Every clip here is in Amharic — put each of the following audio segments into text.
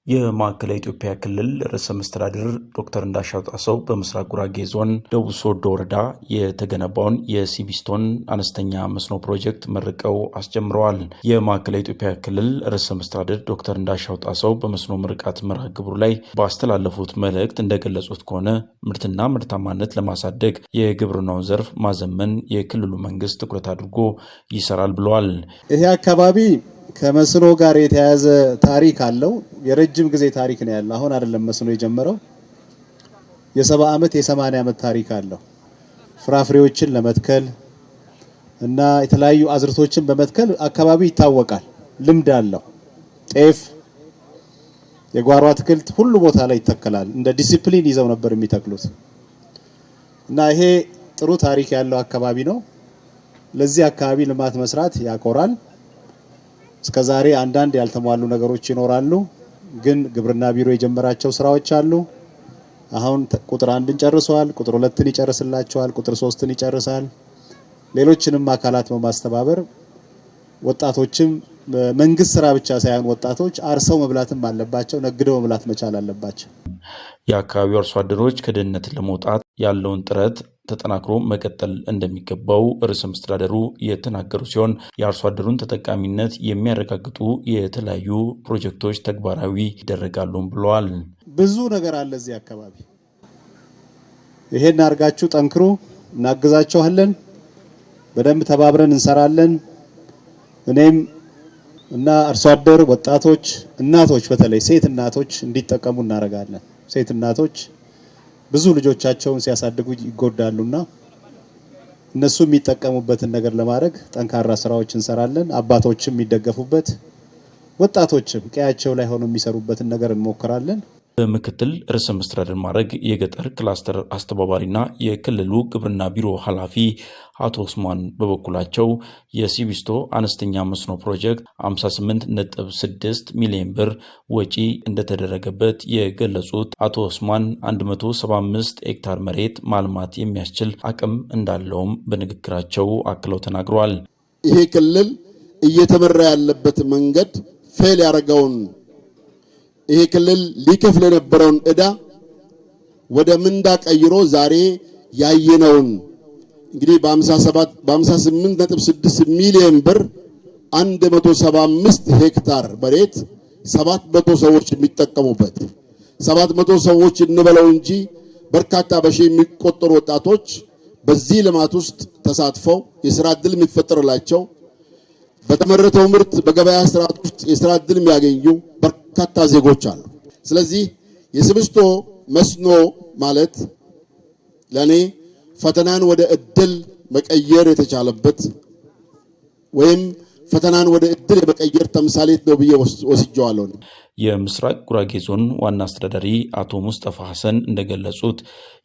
የማዕከላዊ ኢትዮጵያ ክልል ርዕሰ መስተዳድር ዶክተር እንዳሻው ጣሰው በምስራቅ ጉራጌ ዞን ደቡብ ሶዶ ወረዳ የተገነባውን የሲቢስቶን አነስተኛ መስኖ ፕሮጀክት መርቀው አስጀምረዋል። የማዕከላዊ ኢትዮጵያ ክልል ርዕሰ መስተዳድር ዶክተር እንዳሻው ጣሰው በመስኖ ምርቃት መርሃ ግብሩ ላይ ባስተላለፉት መልእክት እንደገለጹት ከሆነ ምርትና ምርታማነት ለማሳደግ የግብርናውን ዘርፍ ማዘመን የክልሉ መንግስት ትኩረት አድርጎ ይሰራል ብለዋል። ይሄ አካባቢ ከመስኖ ጋር የተያያዘ ታሪክ አለው። የረጅም ጊዜ ታሪክ ነው ያለው። አሁን አይደለም መስኖ የጀመረው። የ70 ዓመት የ80 ዓመት ታሪክ አለው። ፍራፍሬዎችን ለመትከል እና የተለያዩ አዝርቶችን በመትከል አካባቢ ይታወቃል። ልምድ አለው። ጤፍ፣ የጓሮ አትክልት ሁሉ ቦታ ላይ ይተከላል። እንደ ዲሲፕሊን ይዘው ነበር የሚተክሉት እና ይሄ ጥሩ ታሪክ ያለው አካባቢ ነው። ለዚህ አካባቢ ልማት መስራት ያኮራል። እስከዛሬ አንዳንድ ያልተሟሉ ነገሮች ይኖራሉ፣ ግን ግብርና ቢሮ የጀመራቸው ስራዎች አሉ። አሁን ቁጥር 1ን ጨርሷል፣ ቁጥር 2ን ይጨርስላቸዋል፣ ቁጥር 3ን ይጨርሳል። ሌሎችንም አካላት በማስተባበር ወጣቶችም መንግስት ስራ ብቻ ሳይሆን ወጣቶች አርሰው መብላትም አለባቸው፣ ነግደው መብላት መቻል አለባቸው። የአካባቢው አርሶ አደሮች ከድህነት ለመውጣት ያለውን ጥረት ተጠናክሮ መቀጠል እንደሚገባው ርዕሰ መስተዳድሩ የተናገሩ ሲሆን የአርሶ አደሩን ተጠቃሚነት የሚያረጋግጡ የተለያዩ ፕሮጀክቶች ተግባራዊ ይደረጋሉ ብለዋል። ብዙ ነገር አለ እዚህ አካባቢ። ይሄን አርጋችሁ ጠንክሩ፣ እናግዛችኋለን፣ በደንብ ተባብረን እንሰራለን። እኔም እና አርሶ አደር ወጣቶች፣ እናቶች፣ በተለይ ሴት እናቶች እንዲጠቀሙ እናደርጋለን። ሴት እናቶች ብዙ ልጆቻቸውን ሲያሳድጉ ይጎዳሉና እነሱ የሚጠቀሙበትን ነገር ለማድረግ ጠንካራ ስራዎች እንሰራለን። አባቶችም የሚደገፉበት፣ ወጣቶችም ቀያቸው ላይ ሆነው የሚሰሩበትን ነገር እንሞክራለን። በምክትል ርዕሰ መስተዳድር ማዕረግ የገጠር ክላስተር አስተባባሪና የክልሉ ግብርና ቢሮ ኃላፊ አቶ ኡስማን በበኩላቸው የሲቢስቶ አነስተኛ መስኖ ፕሮጀክት 58.6 ሚሊዮን ብር ወጪ እንደተደረገበት የገለጹት አቶ ኡስማን 175 ሄክታር መሬት ማልማት የሚያስችል አቅም እንዳለውም በንግግራቸው አክለው ተናግረዋል። ይሄ ክልል እየተመራ ያለበት መንገድ ፌል ያደረገውን ይሄ ክልል ሊከፍል የነበረውን ዕዳ ወደ ምንዳ ቀይሮ ዛሬ ያየነውን እንግዲህ በ58.6 ሚሊዮን ብር 175 ሄክታር መሬት 700 ሰዎች የሚጠቀሙበት 700 ሰዎች እንበለው እንጂ በርካታ በሺ የሚቆጠሩ ወጣቶች በዚህ ልማት ውስጥ ተሳትፈው የሥራ ዕድል የሚፈጠርላቸው በተመረተው ምርት በገበያ ስርዓት ውስጥ የሥራ ዕድል የሚያገኙ በርካታ ዜጎች አሉ። ስለዚህ የሲቢስቶ መስኖ ማለት ለኔ ፈተናን ወደ ዕድል መቀየር የተቻለበት ወይም ፈተናን ወደ ዕድል የመቀየር ተምሳሌት ነው ብዬ ወስጄዋለሁ። የምስራቅ ጉራጌ ዞን ዋና አስተዳዳሪ አቶ ሙስጠፋ ሐሰን እንደገለጹት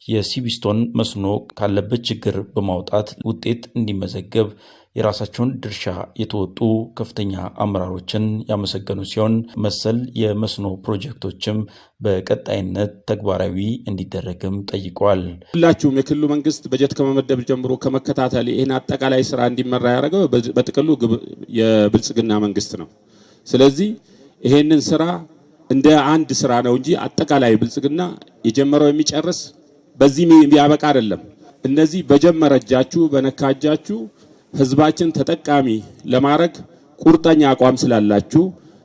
የሲቢስቶን መስኖ ካለበት ችግር በማውጣት ውጤት እንዲመዘገብ የራሳቸውን ድርሻ የተወጡ ከፍተኛ አመራሮችን ያመሰገኑ ሲሆን መሰል የመስኖ ፕሮጀክቶችም በቀጣይነት ተግባራዊ እንዲደረግም ጠይቀዋል። ሁላችሁም የክልሉ መንግስት በጀት ከመመደብ ጀምሮ ከመከታተል ይህን አጠቃላይ ስራ እንዲመራ ያደረገው በጥቅሉ የብልጽግና መንግስት ነው። ስለዚህ ይሄንን ስራ እንደ አንድ ስራ ነው እንጂ አጠቃላይ ብልጽግና የጀመረው የሚጨርስ በዚህ የሚያበቃ አይደለም። እነዚህ በጀመረ እጃችሁ በነካ እጃችሁ ህዝባችን ተጠቃሚ ለማድረግ ቁርጠኛ አቋም ስላላችሁ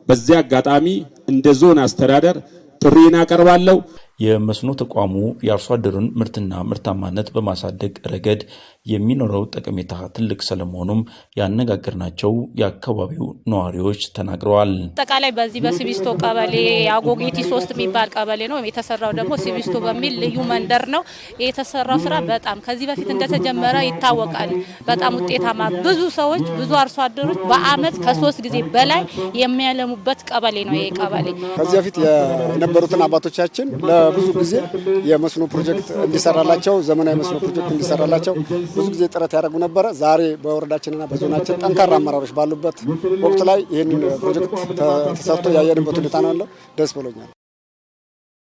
በዚህ አጋጣሚ እንደ ዞን አስተዳደር ጥሪን አቀርባለሁ። የመስኖ ተቋሙ የአርሶ አደሩን ምርትና ምርታማነት በማሳደግ ረገድ የሚኖረው ጠቀሜታ ትልቅ ስለመሆኑም ያነጋገርናቸው የአካባቢው ነዋሪዎች ተናግረዋል። አጠቃላይ በዚህ በሲቢስቶ ቀበሌ አጎጌቲ 3 የሚባል ቀበሌ ነው የተሰራው። ደግሞ ሲቢስቶ በሚል ልዩ መንደር ነው የተሰራው። ስራ በጣም ከዚህ በፊት እንደተጀመረ ይታወቃል። በጣም ውጤታማ ብዙ ሰዎች ብዙ አርሶ አደሮች በአመት ከ3 ጊዜ በላይ የሚያለሙበት ቀበሌ ነው ይሄ ቀበሌ። ከዚህ በፊት የነበሩትን አባቶቻችን ብዙ ጊዜ የመስኖ ፕሮጀክት እንዲሰራላቸው ዘመናዊ መስኖ ፕሮጀክት እንዲሰራላቸው ብዙ ጊዜ ጥረት ያደርጉ ነበረ። ዛሬ በወረዳችንና በዞናችን ጠንካራ አመራሮች ባሉበት ወቅት ላይ ይህንን ፕሮጀክት ተሰርቶ ያየንበት ሁኔታ ነው ያለው። ደስ ብሎኛል።